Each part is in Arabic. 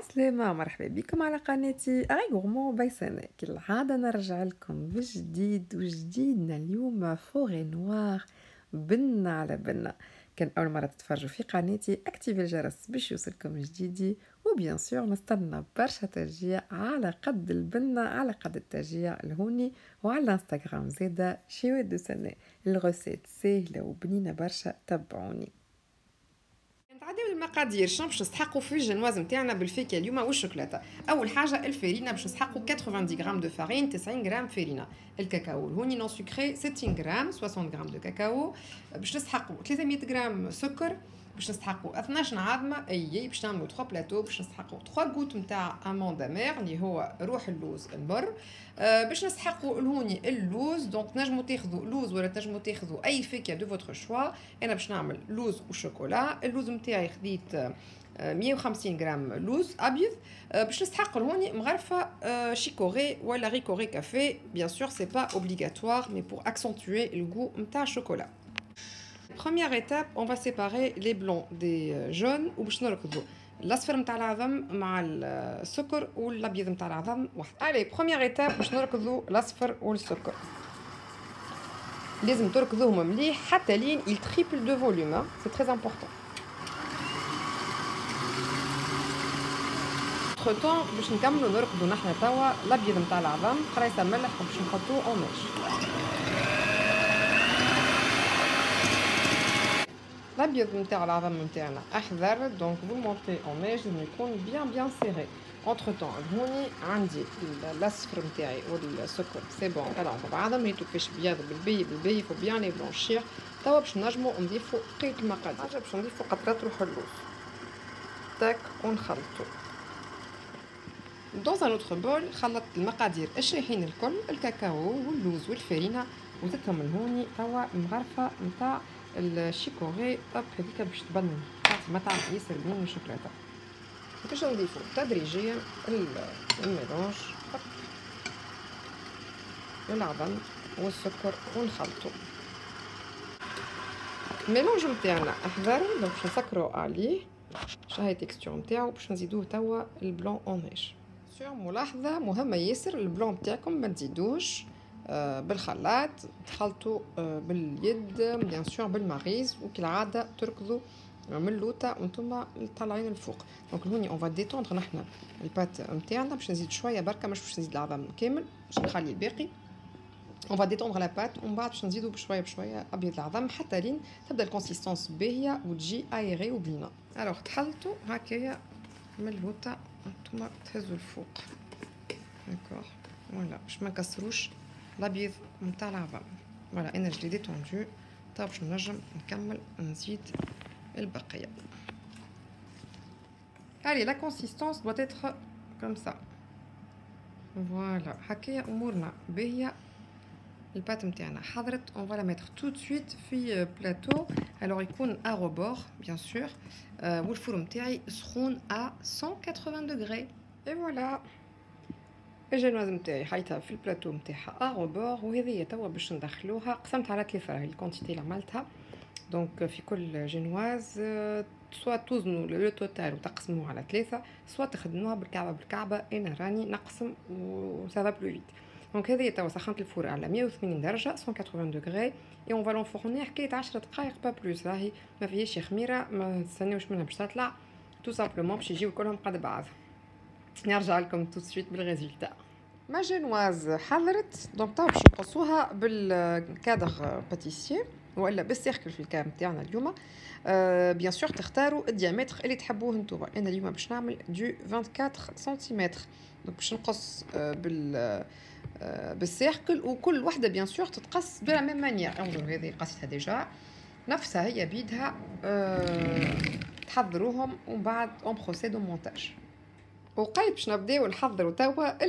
عسلامة، مرحبا بكم على قناتي أغي غورمون بايسانة. كالعادة نرجع لكم بجديد وجديدنا اليوم فوغي نوار، بنة على بنة. كان أول مرة تتفرجوا في قناتي اكتيفي الجرس باش يوصلكم جديدي، وبيان سور نستنى برشا تشجيع على قد البنة على قد التشجيع الهوني، وعلى الانستغرام زيدا شوية دو سنة. الغوسيت سهلة وبنينة برشا، تبعوني. نتعداو المقادير شنو باش نسحقوا في الجنواز نتاعنا بالفاكهه اليوم والشوكولاته. اول حاجه الفرينه باش نسحقوا 90 غرام دو فارين، 90 غرام فرينه. الكاكاو الهوني نون سكري 60 غرام، 60 غرام دو كاكاو. باش نسحقوا 300 غرام سكر. باش نسحقوا 12 عظمه اي باش نعملوا 3 بلاطو. باش نسحقوا 3 غوت نتاع اموند امير اللي هو روح اللوز المر. باش نسحقوا الهوني اللوز. دونك نجموا تاخذوا لوز ولا تنجموا تاخذوا اي فاكهه دو فوتر شوا. انا باش نعمل لوز وشوكولا. اللوز نتاعي خديت 150 غرام لوز ابيض. باش نسحق هوني مغرفه شيكوري ولا ريكوري كافي. بيان سور سي با اوبليغاتوار مي بور اكسنتوي الغو نتاع الشوكولا. Première étape, on va séparer les blancs des jaunes وباش نركضوا الاصفر نتاع العظم مع السكر والابيض نتاع العظم واحد. الي بروميير ايتاب باش نركضوا الاصفر والسكر. لازم تركضوهم مليح حتى لين il triple de volume, c'est très important. entre temps باش نكملوا نركضوا نحنا توا الابيض نتاع العظم قريصه ملح باش نحطوه اوناج. الابيض نتاع العظم نتاعنا احذر، دونك vous le montez en neige لازم يكون bien serré. entre temps هوني عندي الاصفر نتاعي والسكر سي بون طلعوا مع بعضهم، ريتو كيفاش بياض بالبي فو بيان لي بلونشير. توا باش نجموا نضيفوا بقيه المقادير. باش نضيفوا قطرات روح اللوز تاك ونخلطوا. dans un autre bol خلطت المقادير الشايحين الكل، الكاكاو واللوز والفرينه، وزدتهم لهوني توا مغرفه نتاع الشيكوري. طب هذيك باش تبنن تعطي مطعم ياسر بنين من الشوكولاته. باش نضيفو تدريجيا الميلونج العظم والسكر ونخلطو. الميلونج نتاعنا احذر دونك باش نسكرو عليه شهي تكستور نتاعو. باش نزيدوه توا البلون اونيش. سور ملاحظه مهمه ياسر، البلون نتاعكم ما تزيدوش بالخلاط، تخلطوا باليد بيان سور بالمغيز، وكالعاده تركضوا من اللوطه وانتم طالعين الفوق. دونك هوني اون فا ديتوندر نحنا البات نتاعنا. باش نزيد شويه بركه، مش باش نزيد العظم كامل، باش نخلي الباقي. اون فا ديتوندر لا بات ومن بعد باش نزيدوا بشويه ابيض العظم حتى لين تبدا الكونسيستونس باهيه وتجي ايري وبنينه. الوغ تخلطوا هكايا من اللوطه انتم تهزوا الفوق داكوغ فوالا باش ما نكسروش الابيض نتاع العظم. فوالا انا جلي ديتوندو. طاب باش نجم نكمل نزيد البقيه. allez la consistance doit être comme ça. فوالا هكايا امورنا باهيه. البات نتاعنا حضرت. on va la mettre tout de suite في بلاطو. alors يكون à rebord bien sûr. والفرن نتاعي سخون à 180 degrés. et voilà الجنواز نتاعي حيتها في البلاطو نتاعها اغوبور. وهذه توا باش ندخلوها قسمتها على 3 راهي الكونتيتي اللي عملتها. دونك في كل جنواز سوا توزنوا لو توتال وتقسموه على 3، سوا تخدموها بالكعبه. انا راني نقسم و سافا بلو فيت. دونك هذه توا سخنت الفور على 180 درجه 180 دوغري. اي اون فالون فورني حكايه 10 دقائق با بلوس. راهي ما فيهاش خميره، ما تستناوش منها باش تطلع تو سامبلومون باش يجيو كلهم قد بعض. نرجع لكم تو سويت بالريزلتا. ما جنواز حضرت. دونك توا باش نقصوها بالكادر باتيسيي ولا بالسيركل في الكام تاعنا اليوم. بيان سور تختاروا الديامتر اللي تحبوه نتوما. انا اليوم باش نعمل دو 24 سنتيمتر. دونك باش نقص بالسيركل، وكل وحده بيان سور تتقص بلا ميم مانيير. انظروا هذه قصتها ديجا نفسها هي بيدها. تحضروهم ومن بعد اون بروسيدو مونتاج. وقايد باش نبداو نحضروا توا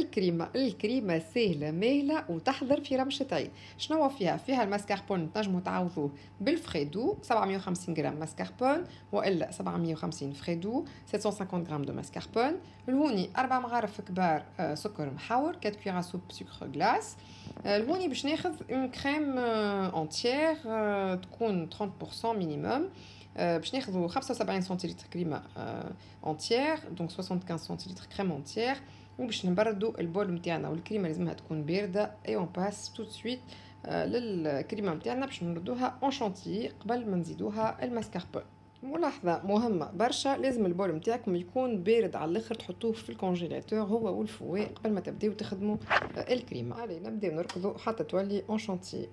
الكريمه ساهله ماهله وتحضر في رمشه عين. شنو فيها الماسكاربون تنجموا تعوضوه بالفريدو 750 غرام ماسكاربون والا 750 فريدو 750 غرام دو ماسكاربون. الهوني 4 مغارف كبار سكر محور 4 كويرا سوب سكر غلاس. الهوني باش ناخذ اون كريم اونتيير تكون 30% مينيموم. باش ناخذوا 75 سنتيلتر كريمه اونتيير، دونك 75 سنتيلتر كريم اونتيير، وباش نبردوا البول نتاعنا، والكريمه لازمها تكون بارده. اي اون باس تو سويت للكريمه نتاعنا باش نردوها اون شانتيي قبل ما نزيدوها الماسكاربون. ملاحظه مهمه برشا، لازم البول نتاعكم يكون بارد على الاخر، تحطوه في الكونجيلاتور هو والفواء قبل ما تبداو تخدموا الكريمه. علي نبداو نركضوا حتى تولي اون شانتيي.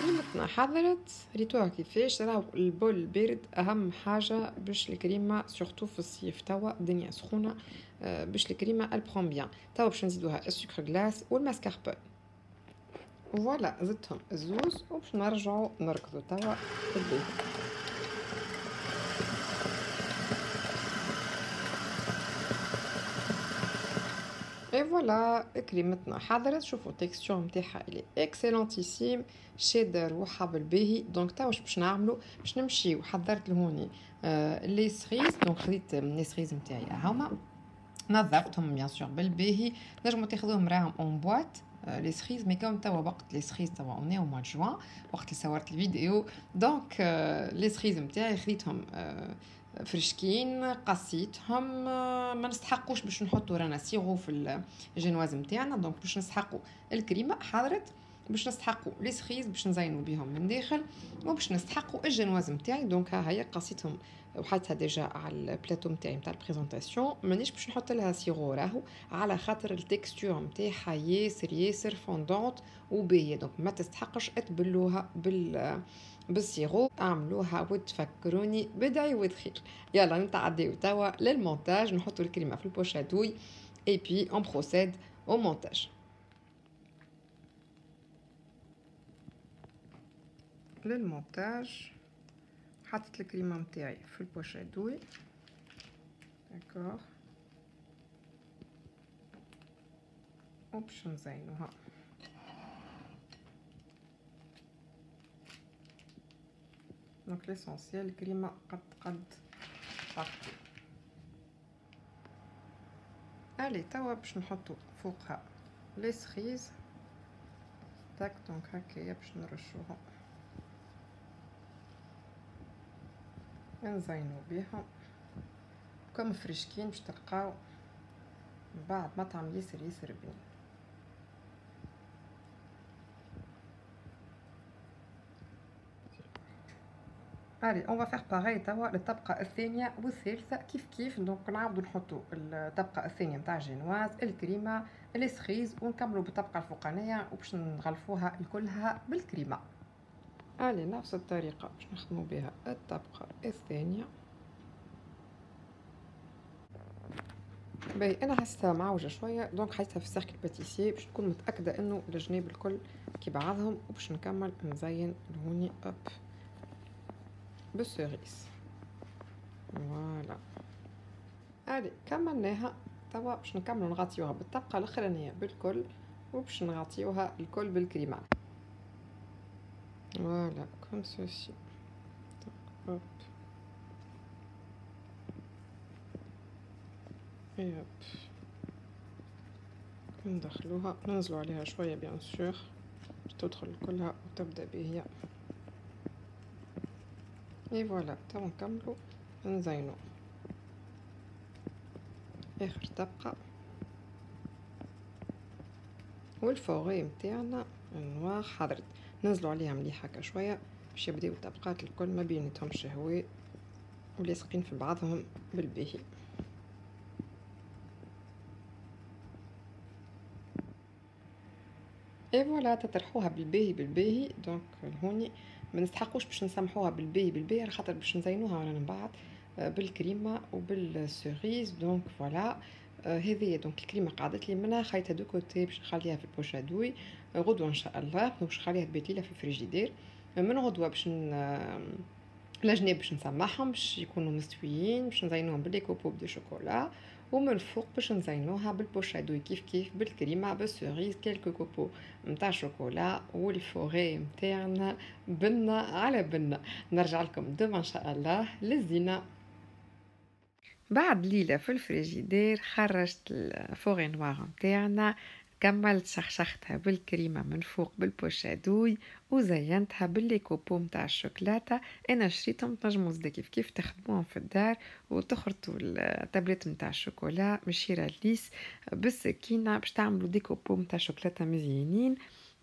كريمتنا حضرت، ريتوها كيفاش. راهو البول البارد اهم حاجه باش الكريمه سورتو في الصيف، توا الدنيا سخونه، باش الكريمه البخون بيان. توا باش نزيدوها السكر غلاس والماسكاربون. فوالا زدتهم الزوز وباش نرجعوا نركضوا توا في البيت. اي فوالا كريمتنا حضرت. شوفوا التكستور نتاعها الي اكسلونتيسيم، شادر وحاب الباهي. دونك توا واش باش نعملوا؟ باش نمشي وحضرت لهوني لي سريز. دونك خديت لي سريز نتاعي هما، نظفتهم بيان سور بالباهي. نجموا تاخذوهم راهم اون بواط لي سريز، مي كوم توا وقت لي سريز توا اوني او موا جوان وقت اللي صورت الفيديو. دونك لي سريز نتاعي خديتهم فرشكين، قصيتهم. ما نستحقوش باش نحطوا رانا سيرو في الجينواز نتاعنا، دونك باش نسحقوا الكريمه حضرت، باش نستحقوا لي سريز باش نزينوا بهم من داخل، وباش نستحقوا الجينواز نتاعي. دونك ها هي قصيتهم وحطها ديجا على البلاطو نتاعي نتاع البريزونطاسيون. مانيش باش نحط لها سيرو راهو، على خاطر التكستور نتاعها ياسر فوندونت وباهيه، دونك ما تستحقش تبلوها بالسيرو. اعملوها وتفكروني بدعي وتخير. يلا نتعديو توا للمونتاج، نحطوا الكريمه في البوشادوي اي بي اون بروسيد او مونتاج. للمونتاج حطيت الكريمه نتاعي في البوشادوي، داكوغ، وباش نزينوها. دونك ليسونسيال الكريمه قد بارتي. الي توا باش نحطو فوقها لي سريز تاك. دونك هكايا باش نرشوهم نزينو بيهم كم فريشكين، باش تلقاو بعد مطعم ياسر بنين. الي اون فيغ باغي توا للطبقه الثانيه والثالثه كيف. دونك نعاودو نحطو الطبقه الثانيه نتاع جينواز، الكريمه، لي سريز، ونكملو بالطبقه الفوقانيه وباش نغلفوها كلها بالكريمه. الي نفس الطريقه باش نخدمو بها الطبقه الثانيه. باهي انا حسيتها معوجه شويه، دونك حطيتها في السيركل باتيسيي باش نكون متاكده انه الجناب الكل كي بعضهم، وباش نكمل نزين لهوني اب بالسيريس. فوالا الي كملناها. توا باش نكملو نغطيوها بالطبقه الاخرانيه بالكل، وباش نغطيوها الكل بالكريمه. فوالا كوم سوسي. هوب يب، ندخلوها ننزلوا عليها شويه بيان سور باش تدخل كلها وتبدا بهي. اي فوالا توا نكملوا نزينو اخر طبقه، والفوغي متاعنا النوار حضرت ننزلوا عليها مليح هكا شويه باش يبداو الطبقات الكل ما بيناتهمش هواء ولاصقين في بعضهم بالباهي. اي فوالا تطرحوها بالباهي. دونك هوني ما نستحقوش باش نسمحوها بالباهي على خاطر باش نزينوها ولا من بعد بالكريمه وبالسيريز. دونك فوالا هذه. دونك الكريمه قعدت لي منها، خايتها دو كوتي باش نخليها في البوشادوي غدوه ان شاء الله. باش نخليها تبات ليله في الفريجيدير من غدوه باش الجناب باش نسمعهم باش يكونوا مستويين، باش نزينوهم بالليكوبوب دو شوكولا، ومن الفوق باش نزينوها بالبوشادوي كيف بالكريمه بالسوريز كيلكو كوبو نتاع شوكولا، والفوغي نتاعنا بنه على بنه. نرجع لكم دوما ان شاء الله للزينه. بعد ليله في الفريجيدير خرجت الفوغي نوار نتاعنا كملت شخشختها بالكريمة من فوق بالبوشادوي وزينتها باللي كوبو متاع الشوكولاتة. انا شريتهم، تنجموا زدا كيف تخدموهم في الدار وتخرطوا التابلت متاع الشوكولا مشيرة ليس بالسكينة باش تعملوا دي كوبو متاع شوكولاتة مزيانين،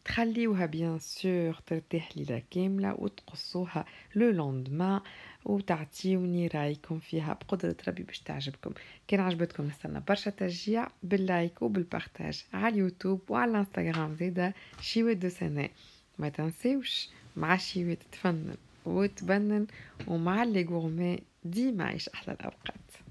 تخليوها بيان سور ترتاح ليلة كاملة وتقصوها لو لوندما وتعطيوني رايكم فيها بقدرة ربي باش تعجبكم. كان عجبتكم نستنى برشا تشجيع باللايك وبالبارتاج على اليوتيوب وعلى الانستغرام زيدا شيوات دو سنة. ما تنسيوش مع الشيوات تفنن وتبنن، ومع اللي غورمي ديما عيش احلى الاوقات.